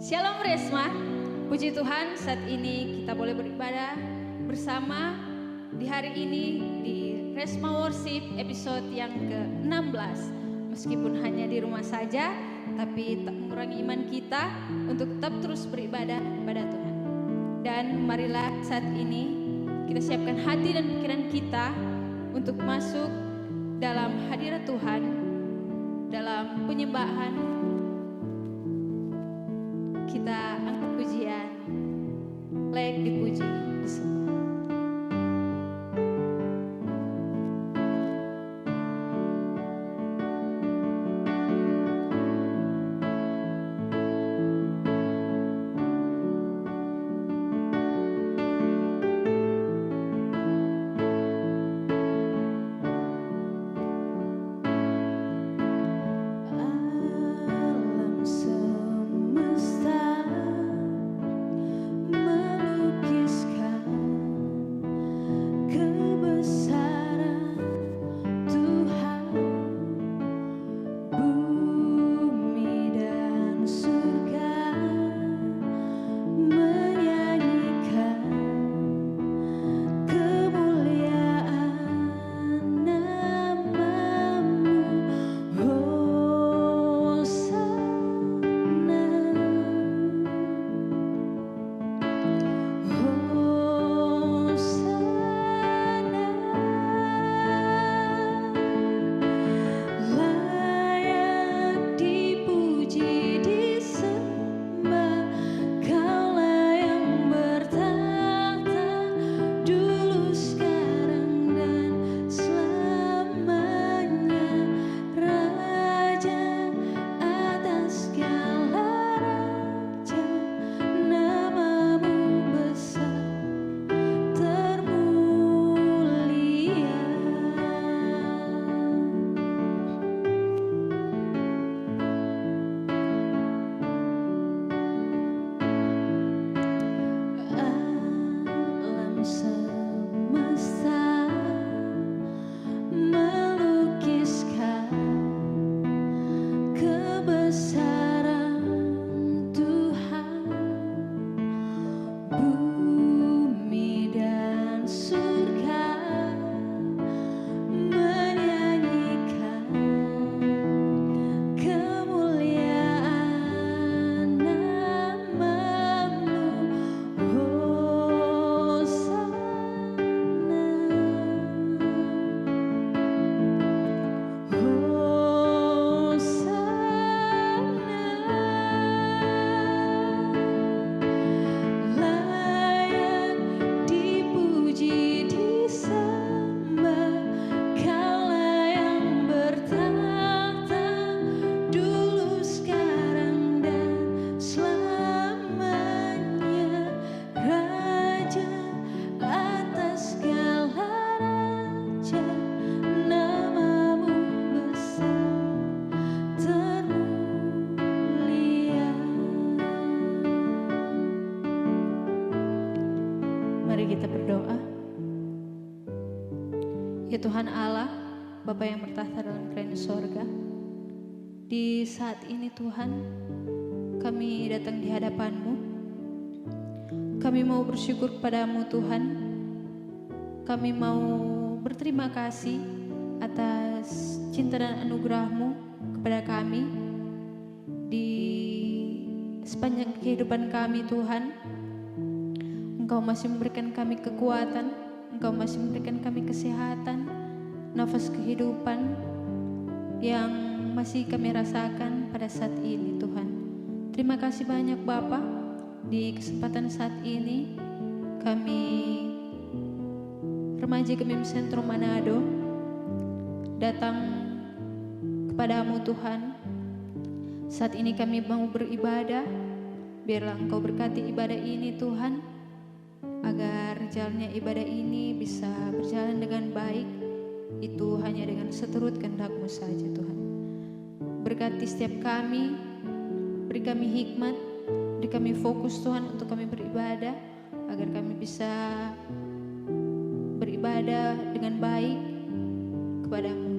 Shalom Resma, puji Tuhan saat ini kita boleh beribadah bersama di hari ini di Resma Worship episode yang ke-16. Meskipun hanya di rumah saja, tapi tak mengurangi iman kita untuk tetap terus beribadah kepada Tuhan. Dan marilah saat ini kita siapkan hati dan pikiran kita untuk masuk dalam hadirat Tuhan, dalam penyembahan. Kita angkat pujian, layak dipuji, disembah. Ya Tuhan Allah, Bapa yang bertahta dalam kerajaan sorga, di saat ini Tuhan, kami datang di hadapan-Mu. Kami mau bersyukur kepadamu Tuhan. Kami mau berterima kasih atas cinta dan anugerah-Mu kepada kami di sepanjang kehidupan kami Tuhan. Engkau masih memberikan kami kekuatan, Engkau masih memberikan kami kesehatan, nafas kehidupan yang masih kami rasakan pada saat ini Tuhan. Terima kasih banyak Bapa. Di kesempatan saat ini kami remaja Gemim Sentrum Manado datang kepadamu Tuhan. Saat ini kami mau beribadah. Biarlah Engkau berkati ibadah ini Tuhan, agar jalannya ibadah ini bisa berjalan dengan baik. Itu hanya dengan seturut kehendak-Mu saja Tuhan. Berkati setiap kami, beri kami hikmat, beri kami fokus Tuhan untuk kami beribadah, agar kami bisa beribadah dengan baik kepadamu.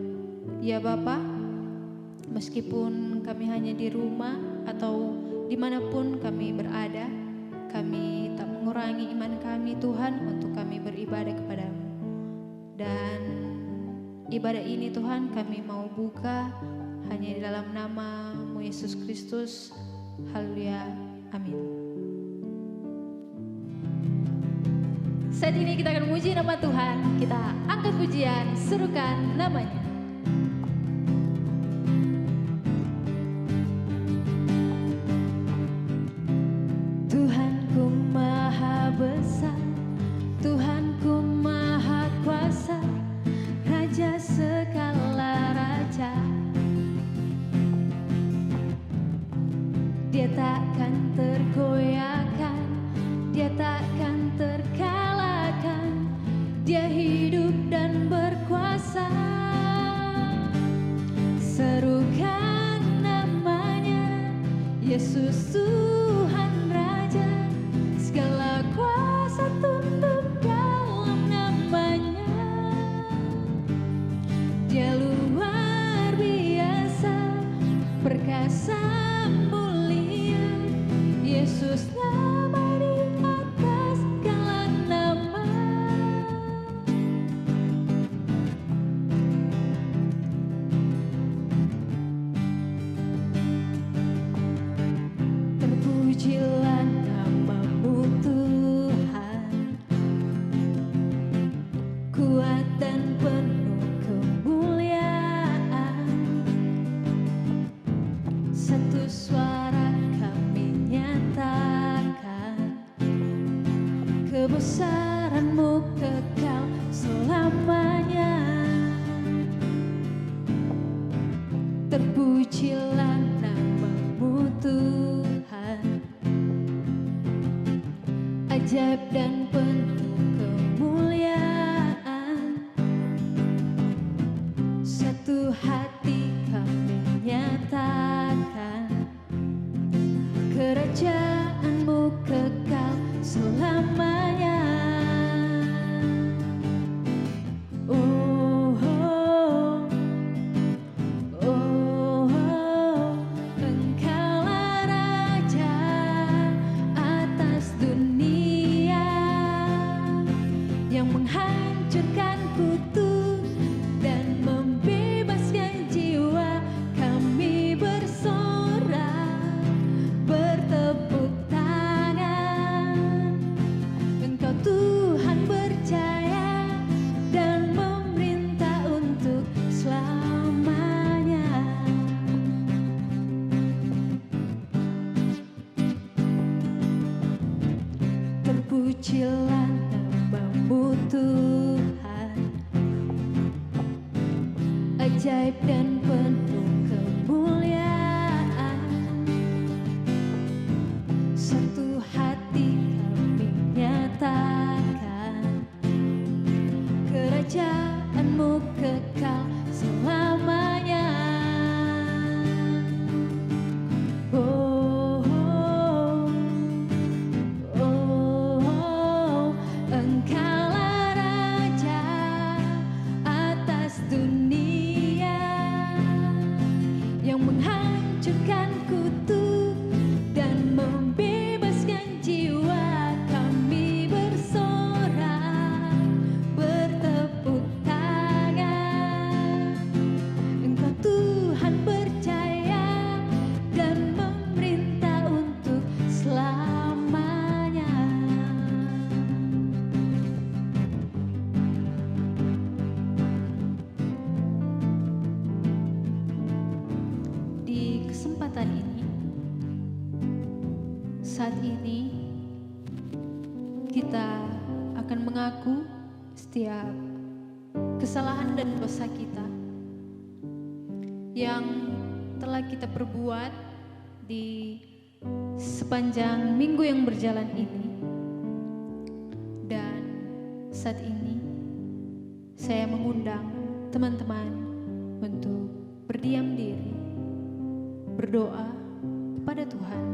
Ya Bapa, meskipun kami hanya di rumah atau dimanapun kami berada, kami tak mengurangi iman kami Tuhan untuk kami beribadah kepadamu. Dan ibadah ini Tuhan kami mau buka hanya di dalam nama-Mu Yesus Kristus. Haleluya, amin. Saat ini kita akan memuji nama Tuhan. Kita angkat pujian, serukan namanya. Tuhanku maha besar, Tuhanku maha kuasa, Raja segala raja. Dia takkan tergoyahkan, Dia takkan terkalahkan, Dia hidup dan berkuasa. Serukan namanya, Yesus Tuhan Raja, segala kuasa tunduk dalam namanya. Dia luar biasa, perkasa mulia, Yesus nama di atas segala nama. Terpujilah nama-Mu Tuhan, kuat dan penuh kemuliaan. Satu suara kami nyatakan, kebesaran-Mu kekal selamanya. Terpujilah nama-Mu Tuhan, ajaib dan penuh kemuliaan. Satu hati kami nyatakan, kerajaan-Mu kekal selamanya. Oh, oh, oh, oh, Engkaulah Raja atas dunia, yang menghancurkan kutuk dan membebaskan jiwa. Kami bersorak, bertepuk tangan. Engkau Tuhan berjaya dan memerintah untuk selamanya. Terpujilah nama-Mu Tuhan, ajaib dan penuh kemuliaan. Satu hati kami nyatakan, kerajaan-Mu kekal selamanya. Oh, oh, oh, oh, Engkaulah Raja atas dunia, yang menghancurkan kutuk dan membebaskan jiwa. Kami bersorak, bertepuk tangan. Engkau Tuhan berjaya dan memerintah untuk selamanya. Di kesempatan ini, saat ini kita akan mengaku setiap kesalahan dan dosa kita yang telah kita perbuat di sepanjang minggu yang berjalan ini. Dan saat ini saya mengundang teman-teman untuk berdiam diri, berdoa kepada Tuhan,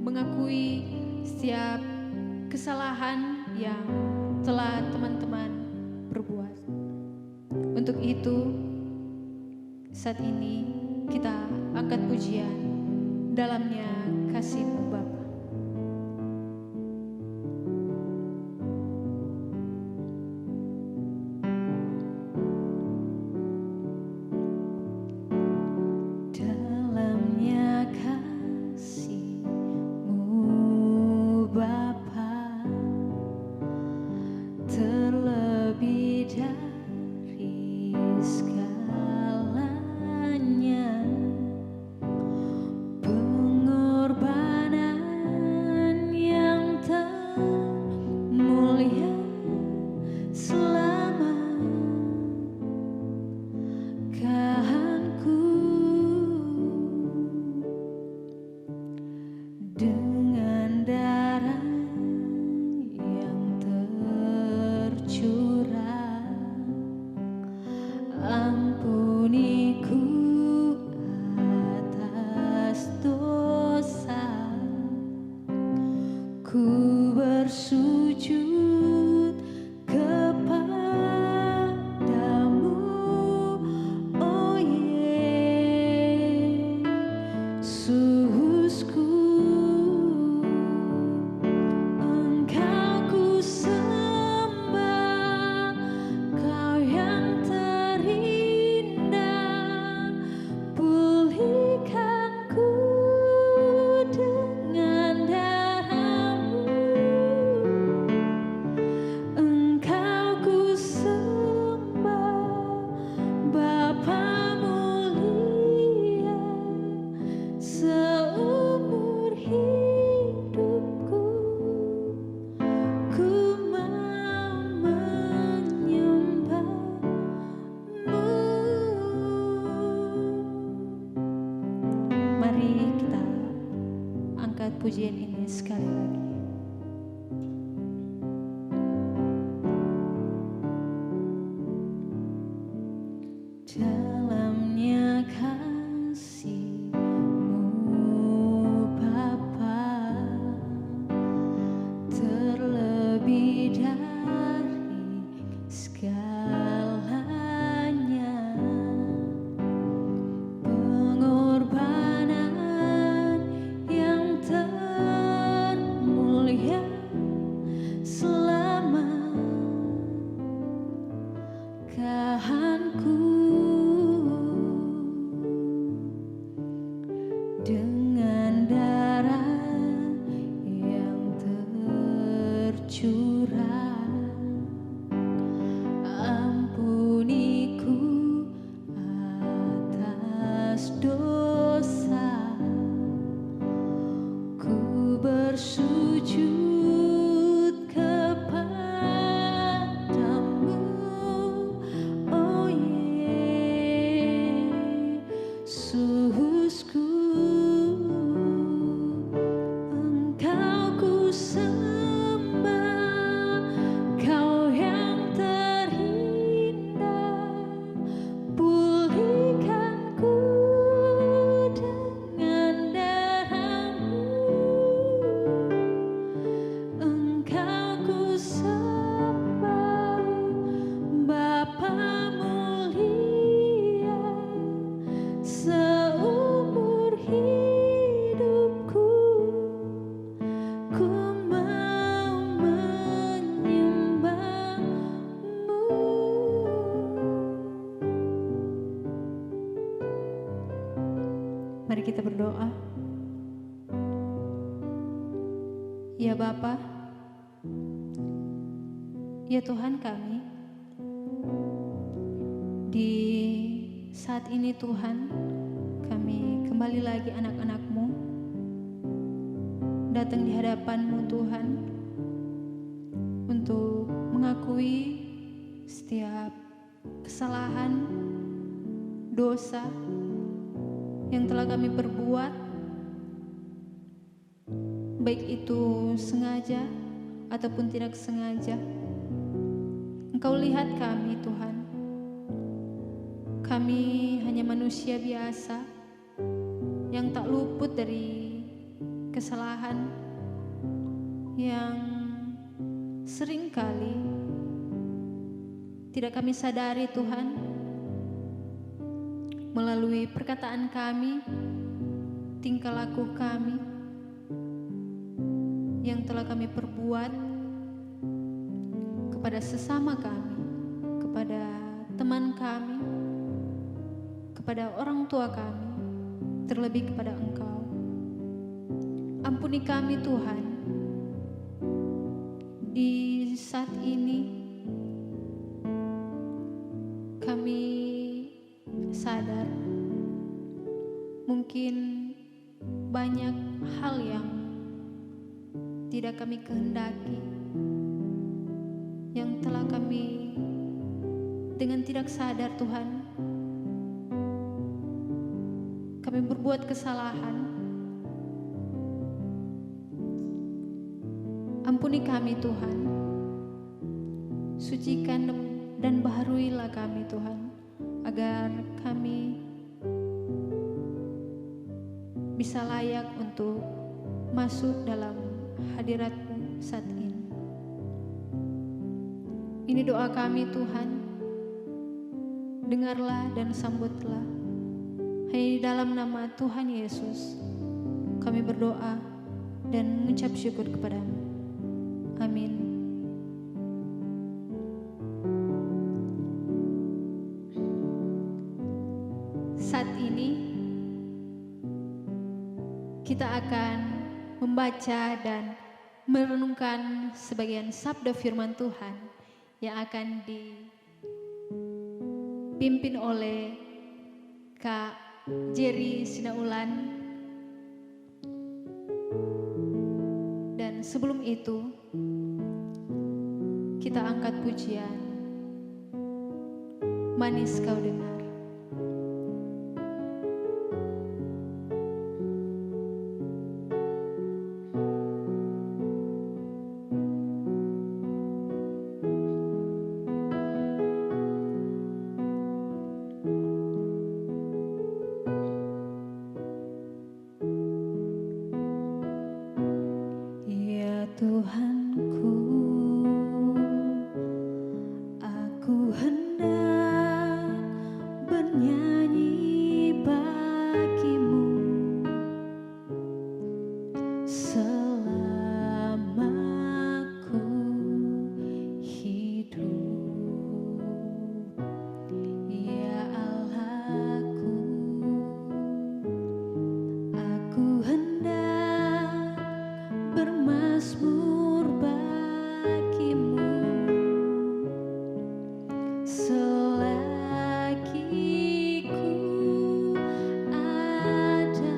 mengakui setiap kesalahan yang telah teman-teman perbuat. Untuk itu, saat ini kita angkat pujian dalamnya kasih-Mu Bapa. Dalamnya kasih-Mu Bapa, terlebih dari segalanya, pengorbanan yang termulia selama kahanku, dengan darah yang tercurah, ampuniku atas dosa. Ku bersujud kepadamu, oh Yesusku. Engkau ku sembah, Kau yang terindah. Pulihkanku dengan darah-Mu. Engkau ku sembah, Bapa mulia, seumur hidupku ku mau menyembah-Mu. Mari kita angkat pujian ini sekali lagi. Dalamnya kasih-Mu Bapa, terlebih dari segalanya, pengorbanan yang termulia selama kahanku, dengan darah yang tercurah, ampuniku atas dosa. Ku bersujud kepadamu, oh Yesusku. Engkau ku sembah, Kau yang terindah. Pulihkanku dengan darah-Mu. Engkau ku sembah, Bapa mulia, seumur hidupku ku mau menyembah-Mu. Mari kita berdoa. Ya Bapa, ya Tuhan kami, di saat ini Tuhan, kami kembali lagi anak-anak-Mu, datang di hadapan-Mu Tuhan, untuk mengakui setiap kesalahan, dosa yang telah kami perbuat, baik itu sengaja ataupun tidak sengaja. Engkau lihat kami Tuhan, kami hanya manusia biasa yang tak luput dari kesalahan yang seringkali tidak kami sadari Tuhan, melalui perkataan kami, tingkah laku kami yang telah kami perbuat kepada sesama kami, kepada teman kami, kepada orang tua kami, terlebih kepada Engkau. Ampuni kami Tuhan. Di saat ini kami sadar mungkin banyak hal yang tidak kami kehendaki, yang telah kami dengan tidak sadar Tuhan, kami berbuat kesalahan. Ampuni kami Tuhan, sucikan dan baharuilah kami Tuhan, agar kami bisa layak untuk masuk dalam hadirat-Mu saat ini. Ini doa kami Tuhan, dengarlah dan sambutlah. Hanya di dalam nama Tuhan Yesus kami berdoa dan mengucap syukur kepada-Mu. Amin. Saat ini kita akan membaca dan merenungkan sebagian sabda firman Tuhan yang akan dipimpin oleh Kak Jerry Sinaulan. Dan sebelum itu kita angkat pujian Manis Kau Dengar. Tuhanku, aku hendak bernyanyi bagimu selama ku hidup, ya Allahku. Aku hendak bermazmur bagimu selagi ku ada.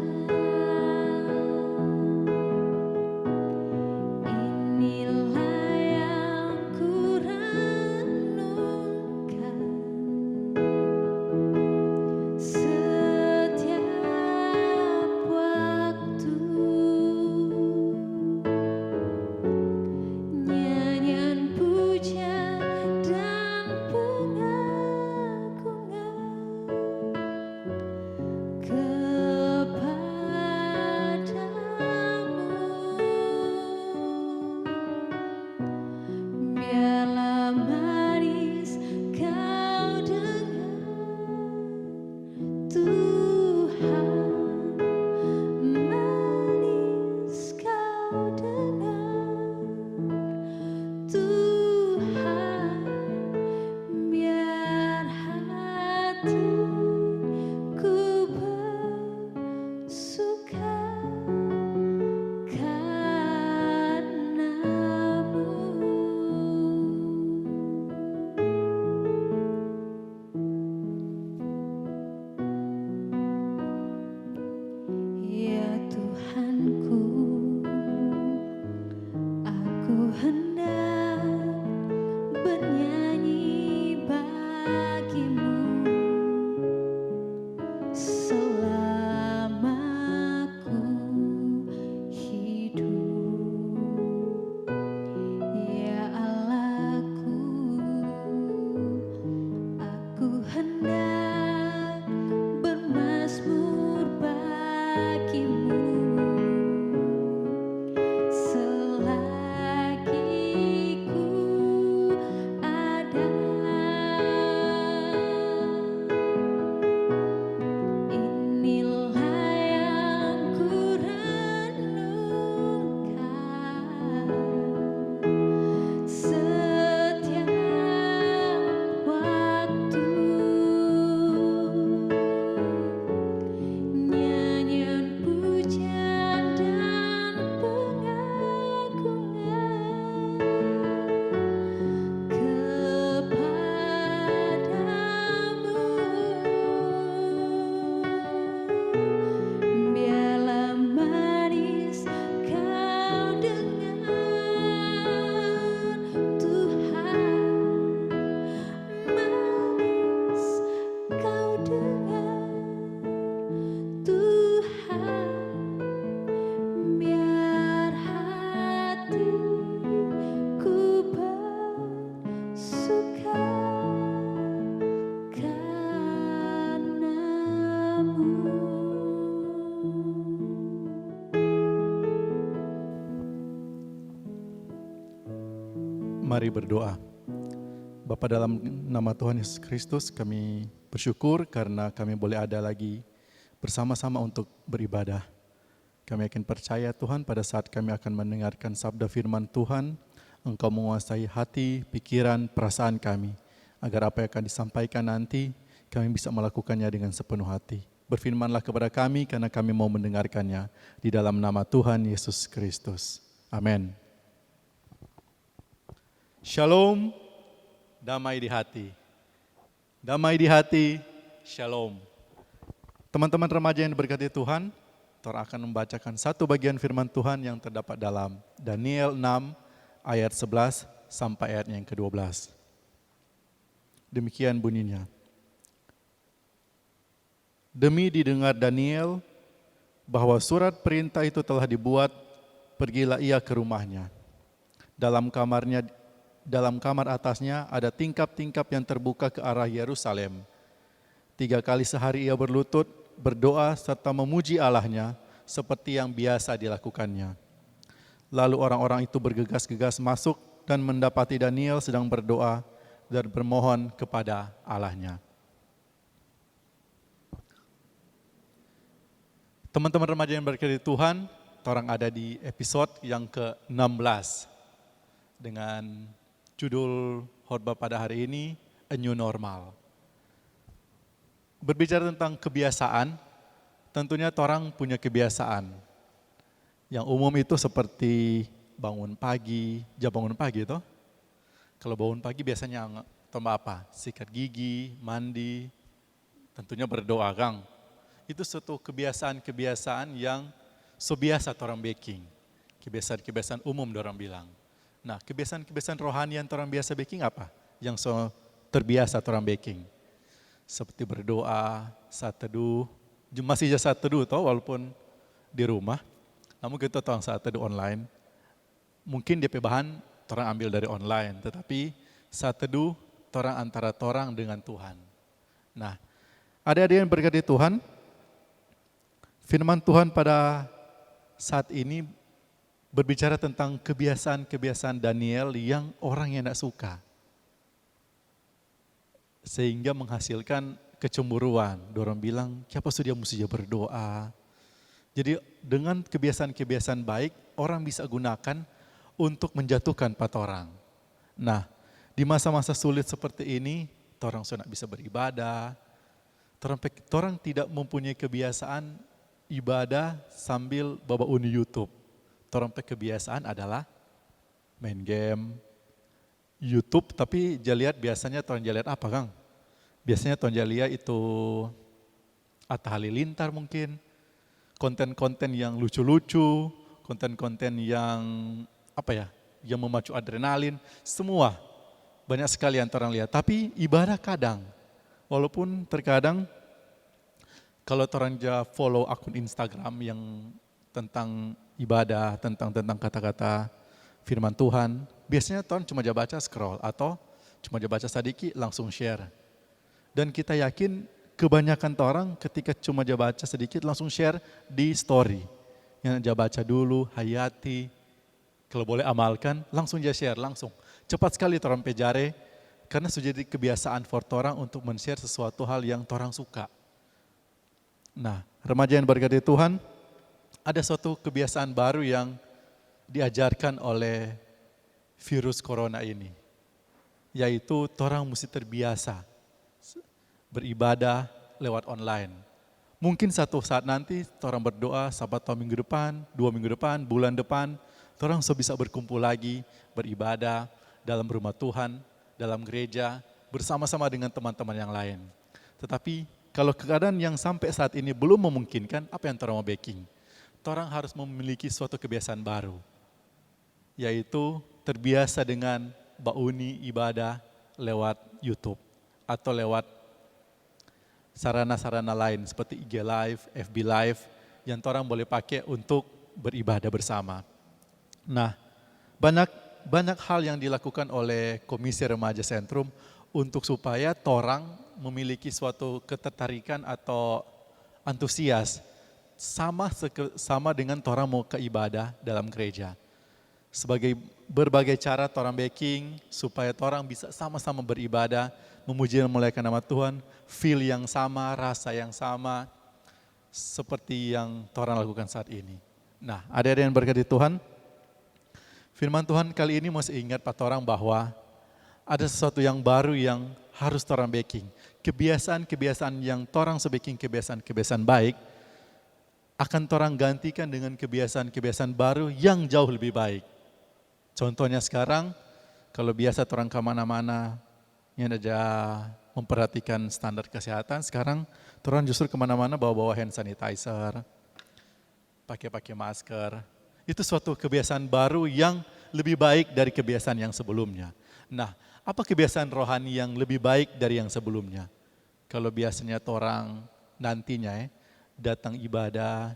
Mari berdoa. Bapa, dalam nama Tuhan Yesus Kristus, kami bersyukur karena kami boleh ada lagi bersama-sama untuk beribadah. Kami akan percaya Tuhan pada saat kami akan mendengarkan sabda firman Tuhan, Engkau menguasai hati, pikiran, perasaan kami, agar apa yang akan disampaikan nanti, kami bisa melakukannya dengan sepenuh hati. Berfirmanlah kepada kami karena kami mau mendengarkannya, di dalam nama Tuhan Yesus Kristus. Amin. Shalom, damai di hati. Damai di hati, shalom. Teman-teman remaja yang diberkati Tuhan, Tora akan membacakan satu bagian firman Tuhan yang terdapat dalam Daniel 6 ayat 11 sampai ayat yang ke-12. Demikian bunyinya. Demi didengar Daniel bahwa surat perintah itu telah dibuat, pergilah ia ke rumahnya. Dalam kamar atasnya ada tingkap-tingkap yang terbuka ke arah Yerusalem. 3 kali sehari ia berlutut, berdoa serta memuji Allahnya seperti yang biasa dilakukannya. Lalu orang-orang itu bergegas-gegas masuk dan mendapati Daniel sedang berdoa dan bermohon kepada Allahnya. Teman-teman remaja yang berkati Tuhan, orang ada di episode yang ke-16 dengan judul khotbah pada hari ini, A New Normal. Berbicara tentang kebiasaan, tentunya orang punya kebiasaan. Yang umum itu seperti bangun pagi, bangun pagi itu. Kalau bangun pagi biasanya tambah apa? Sikat gigi, mandi, tentunya berdoa, Kang. Itu suatu kebiasaan-kebiasaan yang biasa orang baking. Kebiasaan-kebiasaan umum orang bilang. Nah, kebiasaan-kebiasaan rohani yang orang biasa baking apa? Yang terbiasa orang baking. Seperti berdoa, saat teduh, masih saat teduh toh walaupun di rumah. Namun kita tahu saat teduh online. Mungkin DP bahan orang ambil dari online, tetapi saat teduh orang antara orang dengan Tuhan. Nah, adik-adik yang berkati Tuhan, firman Tuhan pada saat ini berbicara tentang kebiasaan-kebiasaan Daniel yang orang yang tidak suka. Sehingga menghasilkan kecemburuan. Dorang bilang, siapa sudah mesti berdoa. Jadi dengan kebiasaan-kebiasaan baik, orang bisa gunakan untuk menjatuhkan empat orang. Nah, di masa-masa sulit seperti ini, orang sudah bisa beribadah. Orang tidak mempunyai kebiasaan ibadah sambil bawa uni YouTube. Orang kebiasaan adalah main game, YouTube, tapi lihat biasanya orang lihat apa, Kang? Biasanya orang lihat itu Atta Halilintar mungkin, konten-konten yang lucu-lucu, konten-konten yang yang memacu adrenalin, semua banyak sekali yang orang lihat. Tapi ibadah kadang, walaupun terkadang kalau orang follow akun Instagram yang tentang ibadah, tentang kata-kata firman Tuhan, biasanya orang cuma baca scroll atau cuma baca sedikit langsung share. Dan kita yakin kebanyakan orang ketika cuma baca sedikit langsung share di story. Yang baca dulu, hayati, kalau boleh amalkan, langsung share, langsung. Cepat sekali orang pejare, karena sudah jadi kebiasaan for orang untuk men-share sesuatu hal yang orang suka. Nah, remaja yang berkati Tuhan, ada suatu kebiasaan baru yang diajarkan oleh virus corona ini. Yaitu orang mesti terbiasa beribadah lewat online. Mungkin satu saat nanti orang berdoa Sabat atau minggu depan, 2 minggu depan, bulan depan, orang bisa berkumpul lagi, beribadah dalam rumah Tuhan, dalam gereja, bersama-sama dengan teman-teman yang lain. Tetapi kalau keadaan yang sampai saat ini belum memungkinkan, apa yang orang mau baking? Orang harus memiliki suatu kebiasaan baru, yaitu terbiasa dengan bauni ibadah lewat YouTube atau lewat sarana-sarana lain seperti IG Live, FB Live yang orang boleh pakai untuk beribadah bersama. Nah, banyak hal yang dilakukan oleh Komisi Remaja Sentrum untuk supaya orang memiliki suatu ketertarikan atau antusias sama dengan orang mau ke ibadah dalam gereja. sebagai berbagai cara torang baking supaya torang bisa sama-sama beribadah, memuji dan memuliakan nama Tuhan, feel yang sama, rasa yang sama, seperti yang torang lakukan saat ini. Nah, adik-adik yang berkati Tuhan, firman Tuhan kali ini masih ingat Pak torang bahwa ada sesuatu yang baru yang harus torang baking. Kebiasaan-kebiasaan yang torang sebaking kebiasaan-kebiasaan baik, akan torang gantikan dengan kebiasaan-kebiasaan baru yang jauh lebih baik. Contohnya sekarang, kalau biasa torang kemana-mana, yang aja memperhatikan standar kesehatan, sekarang torang justru kemana-mana bawa-bawa hand sanitizer, pakai masker. Itu suatu kebiasaan baru yang lebih baik dari kebiasaan yang sebelumnya. Nah, apa kebiasaan rohani yang lebih baik dari yang sebelumnya? Kalau biasanya torang nantinya datang ibadah,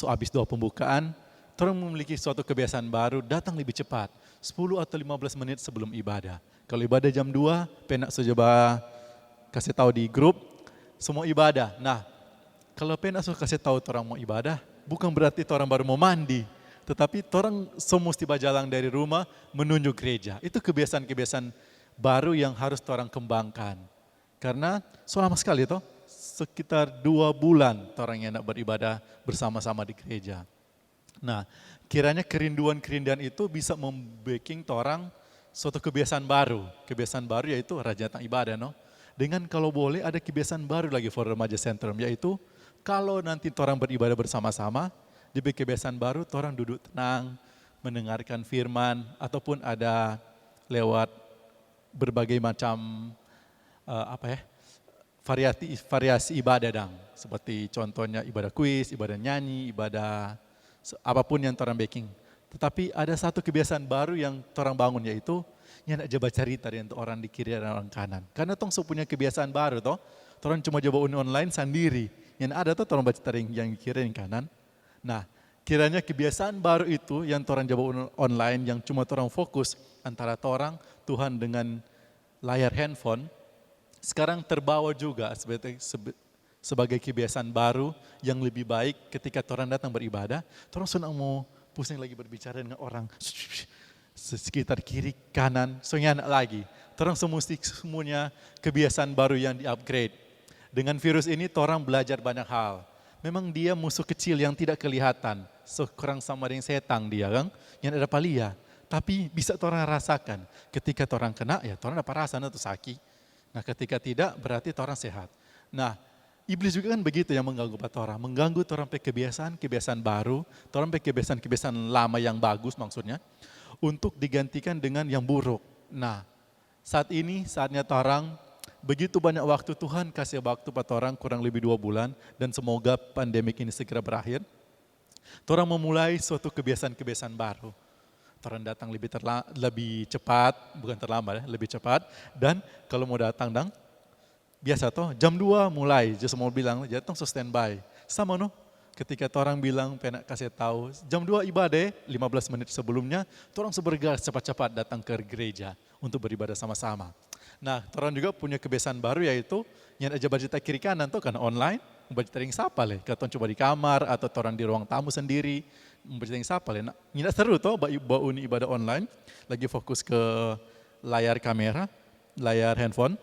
habis doa pembukaan, torang memiliki suatu kebiasaan baru, datang lebih cepat, 10 atau 15 menit sebelum ibadah. Kalau ibadah jam 2, penak coba kasih tahu di grup, semua ibadah. Nah, kalau penak kasih tahu torang mau ibadah, bukan berarti torang baru mau mandi, tetapi torang semua mesti berjalan dari rumah menuju gereja. Itu kebiasaan-kebiasaan baru yang harus torang kembangkan. Karena selama sekali toh, sekitar 2 bulan orang yang nak beribadah bersama-sama di gereja. Nah, kiranya kerinduan-kerinduan itu bisa membuat orang suatu kebiasaan baru. Kebiasaan baru yaitu rajin datang ibadah. No? Dengan kalau boleh ada kebiasaan baru lagi for Remaja Sentrum, yaitu kalau nanti orang beribadah bersama-sama, diberi kebiasaan baru, orang duduk tenang, mendengarkan firman, ataupun ada lewat berbagai macam variasi ibadah dang, seperti contohnya ibadah kuis, ibadah nyanyi, ibadah apapun yang torang baking. Tetapi ada satu kebiasaan baru yang torang bangun, yaitu yang nak coba cerita untuk orang di kiri dan orang kanan. Karena tong punya kebiasaan baru toh, torang cuma coba online sendiri. Yang ada toh torang baca yang kiri dan kanan. Nah, kiranya kebiasaan baru itu yang torang coba online, yang cuma torang fokus antara torang, Tuhan dengan layar handphone, sekarang terbawa juga sebagai kebiasaan baru yang lebih baik ketika orang datang beribadah. Orang senang mau pusing lagi berbicara dengan orang sekitar kiri, kanan, soalnya lagi. Orang semuanya kebiasaan baru yang di-upgrade. Dengan virus ini orang belajar banyak hal. Memang dia musuh kecil yang tidak kelihatan. Kurang sama dengan setan dia kan, yang ada palia. Tapi bisa orang rasakan. Ketika orang kena, ya orang dapat rasa itu sakit. Nah ketika tidak berarti orang sehat. Nah iblis juga kan begitu yang mengganggu orang. Mengganggu orang pakai kebiasaan baru, orang pakai kebiasaan lama yang bagus maksudnya, untuk digantikan dengan yang buruk. Nah saat ini saatnya orang, begitu banyak waktu Tuhan kasih waktu pada orang kurang lebih 2 bulan, dan semoga pandemik ini segera berakhir. Orang memulai suatu kebiasaan-kebiasaan baru. Orang datang lebih cepat, bukan terlambat, lebih cepat. Dan kalau mau datang, biasa toh jam 2 mulai, just mau bilang, datang so standby. Sama no, ketika orang bilang, penak kasih tahu, jam 2 ibadah, 15 menit sebelumnya, orang sebergegas cepat-cepat datang ke gereja untuk beribadah sama-sama. Nah, orang juga punya kebiasaan baru, yaitu yang aja baca kiri kanan tuh, karena online, baca tering sapa leh, kata coba di kamar, atau orang di ruang tamu sendiri, membaca yang sapa leh. Nah, seru toh, bau ibadah online, lagi fokus ke layar kamera, layar handphone,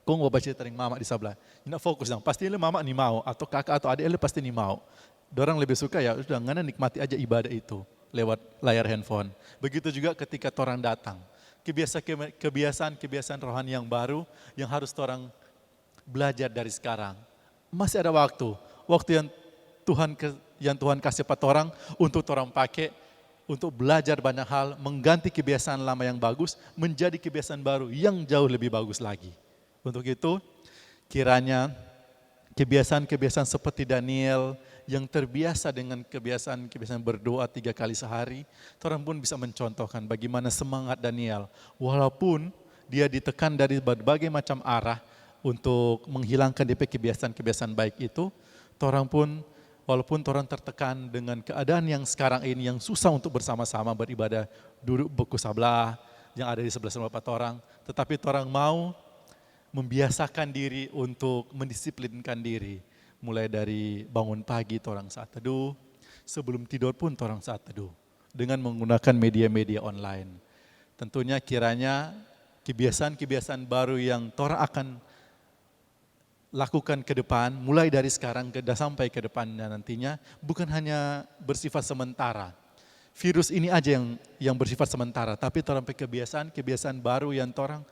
kong baca tering mama di sebelah. Ini fokus dong, pasti le mama nih mau, atau kakak atau adik le pasti nih mau. Dorang lebih suka ya, udah ngana nikmati aja ibadah itu lewat layar handphone. Begitu juga ketika orang datang. Kebiasaan rohani yang baru yang harus orang belajar dari sekarang. Masih ada waktu yang Tuhan kasih pada orang untuk orang pakai untuk belajar banyak hal, mengganti kebiasaan lama yang bagus menjadi kebiasaan baru yang jauh lebih bagus lagi. Untuk itu, kiranya kebiasaan-kebiasaan seperti Daniel yang terbiasa dengan kebiasaan berdoa 3 kali sehari, orang pun bisa mencontohkan bagaimana semangat Daniel. Walaupun dia ditekan dari berbagai macam arah untuk menghilangkan DP kebiasaan-kebiasaan baik itu, orang pun walaupun orang tertekan dengan keadaan yang sekarang ini yang susah untuk bersama-sama beribadah, duduk buku sebelah yang ada di sebelah orang, tetapi orang mau membiasakan diri untuk mendisiplinkan diri. Mulai dari bangun pagi orang saat teduh, sebelum tidur pun orang saat teduh. dengan menggunakan media-media online. Tentunya kiranya kebiasaan-kebiasaan baru yang torang akan lakukan ke depan, mulai dari sekarang sampai ke depannya nantinya, bukan hanya bersifat sementara. Virus ini aja yang bersifat sementara, tapi torang kebiasaan baru yang torang,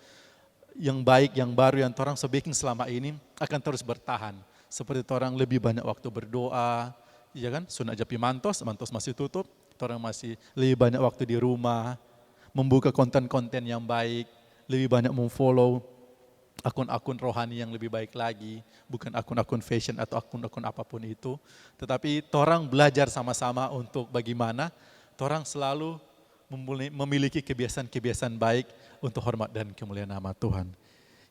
yang baik, yang baru, yang torang sebaiknya selama ini akan terus bertahan. Seperti torang lebih banyak waktu berdoa, ya kan? Sunat Japi mantos masih tutup, torang masih lebih banyak waktu di rumah, membuka konten-konten yang baik, lebih banyak memfollow akun-akun rohani yang lebih baik lagi, bukan akun-akun fashion atau akun-akun apapun itu, tetapi torang belajar sama-sama untuk bagaimana torang selalu memiliki kebiasaan-kebiasaan baik untuk hormat dan kemuliaan nama Tuhan.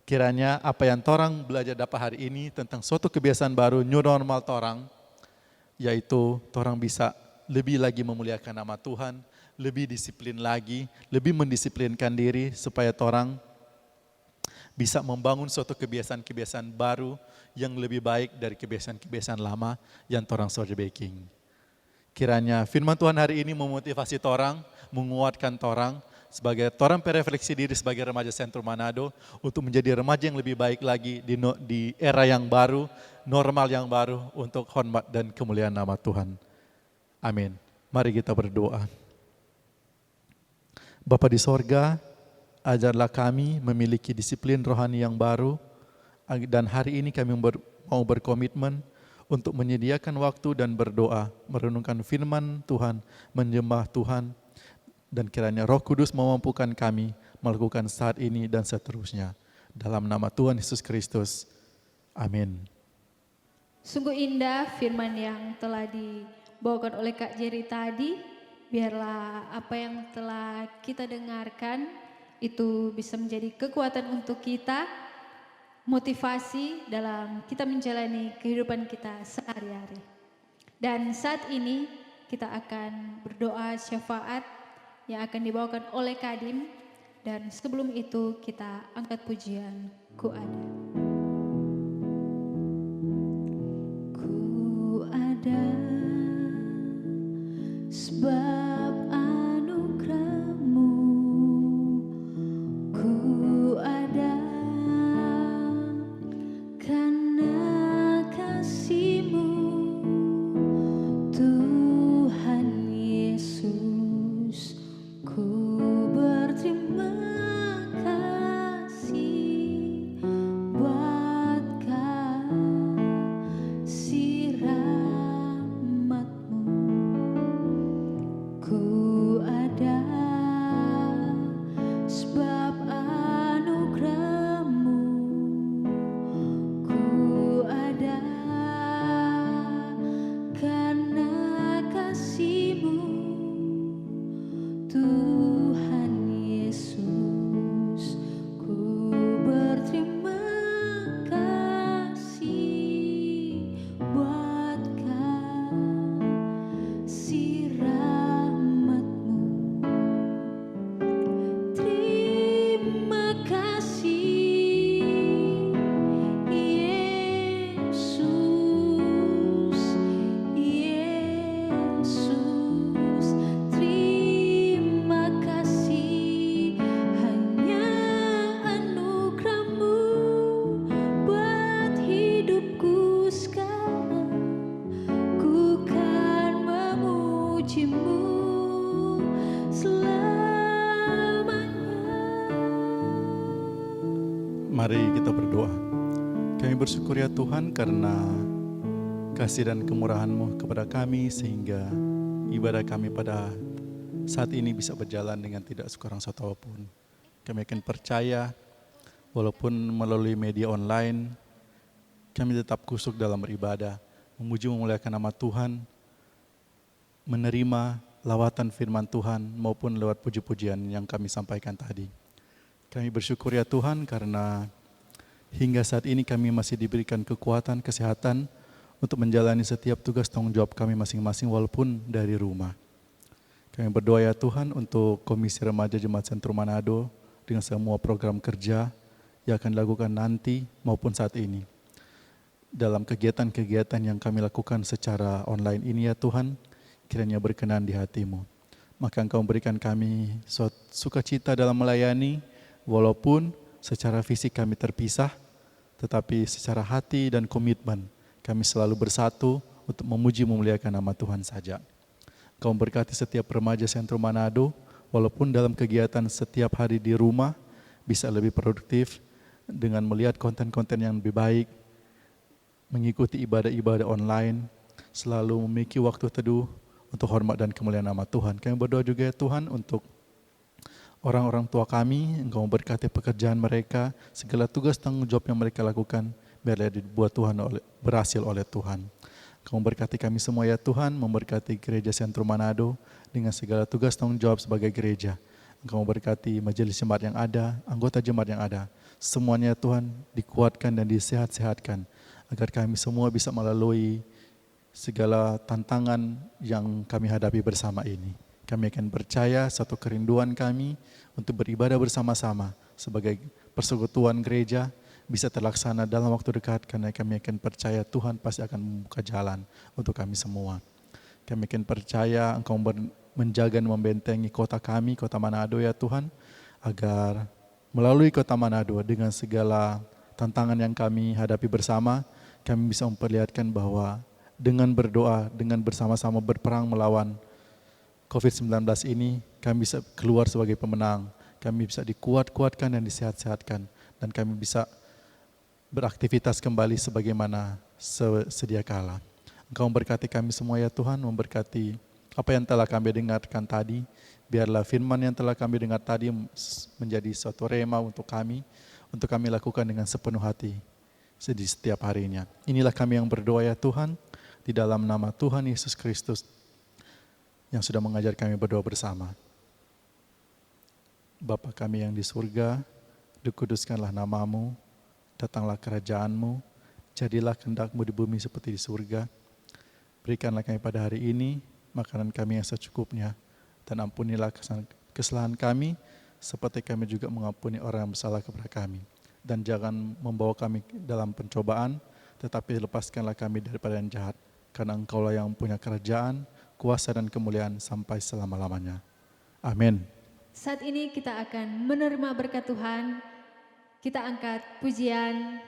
Kiranya apa yang torang belajar dapat hari ini tentang suatu kebiasaan baru, new normal torang, yaitu torang bisa lebih lagi memuliakan nama Tuhan, lebih disiplin lagi, lebih mendisiplinkan diri supaya torang bisa membangun suatu kebiasaan-kebiasaan baru yang lebih baik dari kebiasaan-kebiasaan lama yang torang sudah baking. Kiranya firman Tuhan hari ini memotivasi torang, menguatkan torang, sebagai torang berefleksi diri sebagai remaja Sentrum Manado untuk menjadi remaja yang lebih baik lagi di era yang baru, normal yang baru untuk hormat dan kemuliaan nama Tuhan. Amin. Mari kita berdoa. Bapa di sorga, ajarlah kami memiliki disiplin rohani yang baru, dan hari ini kami mau berkomitmen untuk menyediakan waktu dan berdoa, merenungkan firman Tuhan, menyembah Tuhan, dan kiranya Roh Kudus memampukan kami melakukan saat ini dan seterusnya. Dalam nama Tuhan Yesus Kristus. Amin. Sungguh indah firman yang telah dibawakan oleh Kak Jerry tadi. Biarlah apa yang telah kita dengarkan itu bisa menjadi kekuatan untuk kita, motivasi dalam kita menjalani kehidupan kita sehari-hari. Dan saat ini kita akan berdoa syafaat yang akan dibawakan oleh Kadim, dan sebelum itu kita angkat pujian Ku Ada. Ku ada sebab anugerah-Mu, ku ada karena kasih-Mu, Tuhan Yesus. Ku berterima kasih buat kasih rahmat-Mu. Ku ada sebab anugerah-Mu, ku ada karena kasih-Mu, Tuhan Yesus. Ku berterima kasih buat kasih rahmat-Mu. Terima kasih Yesus, Yesus. Terima kasih hanya anugerah-Mu buat hidupku sekarang. Ku kan memuji-Mu Mari kita berdoa. Kami bersyukur ya Tuhan karena kasih dan kemurahan-Mu kepada kami sehingga ibadah kami pada saat ini bisa berjalan dengan tidak sekurang satu apapun. Kami akan percaya walaupun melalui media online, kami tetap kusuk dalam beribadah, memuji memuliakan nama Tuhan, menerima lawatan firman Tuhan maupun lewat puji-pujian yang kami sampaikan tadi. Kami bersyukur ya Tuhan karena hingga saat ini kami masih diberikan kekuatan, kesehatan untuk menjalani setiap tugas tanggung jawab kami masing-masing walaupun dari rumah. Kami berdoa ya Tuhan untuk Komisi Remaja Jemaat Sentrum Manado dengan semua program kerja yang akan dilakukan nanti maupun saat ini. Dalam kegiatan-kegiatan yang kami lakukan secara online ini ya Tuhan, kiranya berkenan di hati-Mu. maka Engkau berikan kami sukacita dalam melayani, walaupun secara fisik kami terpisah, tetapi secara hati dan komitmen kami selalu bersatu untuk memuji memuliakan nama Tuhan saja. Engkau berkati setiap remaja Sentrum Manado, walaupun dalam kegiatan setiap hari di rumah, bisa lebih produktif dengan melihat konten-konten yang lebih baik, mengikuti ibadah-ibadah online, selalu memiliki waktu teduh untuk hormat dan kemuliaan nama Tuhan. Kami berdoa juga ya Tuhan untuk orang-orang tua kami, Engkau memberkati pekerjaan mereka, segala tugas tanggung jawab yang mereka lakukan, biarlah dibuat Tuhan berhasil oleh Tuhan. Engkau memberkati kami semua ya Tuhan, memberkati Gereja Sentrum Manado dengan segala tugas tanggung jawab sebagai gereja. Engkau memberkati majelis jemaat yang ada, anggota jemaat yang ada. Semuanya Tuhan dikuatkan dan disehat-sehatkan, agar kami semua bisa melalui segala tantangan yang kami hadapi bersama ini. Kami akan percaya satu kerinduan kami untuk beribadah bersama-sama sebagai persekutuan gereja bisa terlaksana dalam waktu dekat, karena kami akan percaya Tuhan pasti akan membuka jalan untuk kami semua. Kami akan percaya Engkau menjaga dan membentengi kota kami, kota Manado ya Tuhan, agar melalui kota Manado dengan segala tantangan yang kami hadapi bersama, kami bisa memperlihatkan bahwa dengan berdoa, dengan bersama-sama berperang melawan COVID-19 ini, kami bisa keluar sebagai pemenang, kami bisa dikuat-kuatkan dan disehat-sehatkan, dan kami bisa beraktivitas kembali sebagaimana sedia kala. Engkau memberkati kami semua ya Tuhan, memberkati apa yang telah kami dengarkan tadi, biarlah firman yang telah kami dengar tadi menjadi suatu rema untuk kami lakukan dengan sepenuh hati di setiap harinya. Inilah kami yang berdoa ya Tuhan, di dalam nama Tuhan Yesus Kristus yang sudah mengajar kami berdoa bersama. Bapa kami yang di surga, dikuduskanlah namamu, datanglah kerajaanmu, jadilah kehendak-Mu di bumi seperti di surga. Berikanlah kami pada hari ini makanan kami yang secukupnya, dan ampunilah kesalahan kami, seperti kami juga mengampuni orang yang bersalah kepada kami. Dan jangan membawa kami dalam pencobaan, tetapi lepaskanlah kami daripada yang jahat, karena Engkaulah yang punya kerajaan, kuasa dan kemuliaan sampai selama-lamanya. Amin. Saat ini kita akan menerima berkat Tuhan. Kita angkat pujian.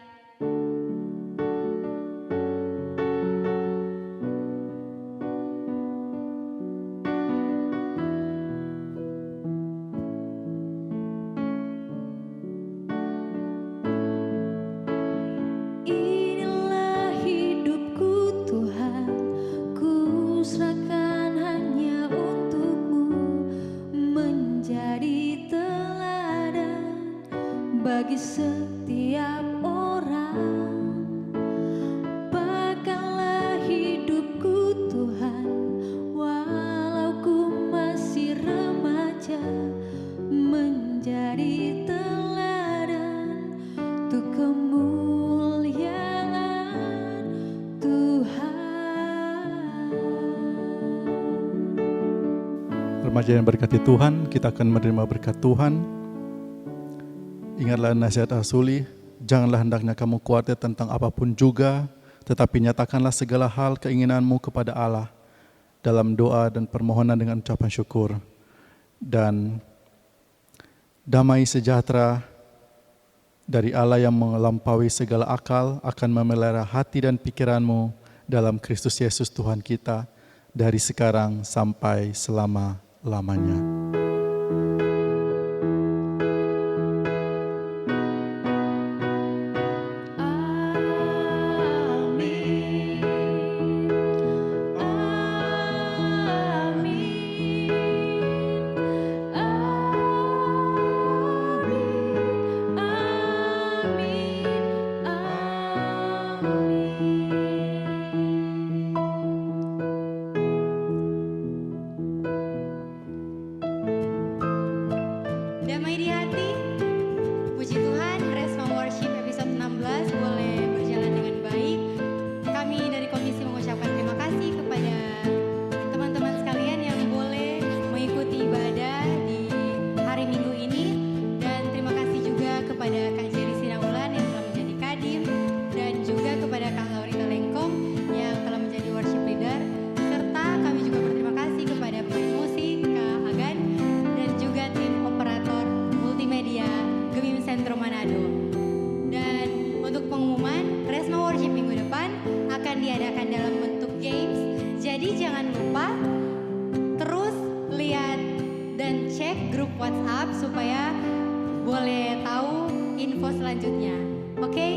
Inilah hidupku Tuhan, ku serahkan hanya untuk-Mu, menjadi teladan bagi setiap orang. Pakailah hidupku Tuhan, walau ku masih remaja, menjadi teladan untuk kemuliaan Tuhan. Remaja yang berkati Tuhan, kita akan menerima berkat Tuhan. Ingatlah nasihat Rasuli, janganlah hendaknya kamu khawatir tentang apapun juga, tetapi nyatakanlah segala hal keinginanmu kepada Allah dalam doa dan permohonan dengan ucapan syukur. Dan damai sejahtera dari Allah yang melampaui segala akal akan memelihara hati dan pikiranmu dalam Kristus Yesus Tuhan kita, dari sekarang sampai selama-lamanya. diadakan dalam bentuk games. Jadi jangan lupa terus lihat dan cek grup WhatsApp supaya boleh tahu info selanjutnya. Oke?